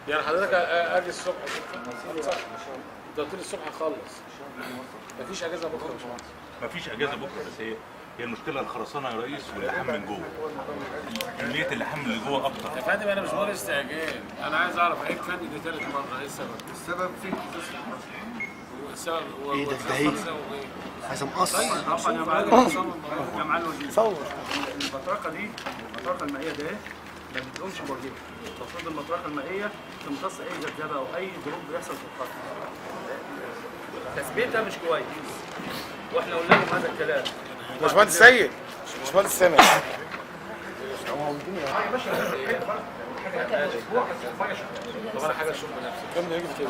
يعني حضرتك اجي الصبح صح؟ انت قلت لي الصبح اخلص. مفيش اجازه بكره يا باشمهندس؟ مفيش اجازه بكره، بس هي المشكله الخرسانه يا ريس واللحام من جوه. كميه اللحام اللي جوه اكتر. يا فندم انا مش بقول استعجال، انا عايز اعرف عيب فني دي ثالث مره، ايه السبب؟ السبب في السبب ايه ده هي عايز مقص. طبعا يا معلم صور المطرقه دي، المطرقه المائيه ده ما بتقومش بوجهها. المفروض المطرقه المائيه تمتص اي ذبذبه او اي دروب بيحصل في الخط. تثبيتها مش كويس، واحنا قلنا لهم هذا الكلام. باشمهندس سيد، باشمهندس سامح. طب انا حاجه اشوف بنفسي كم يجي في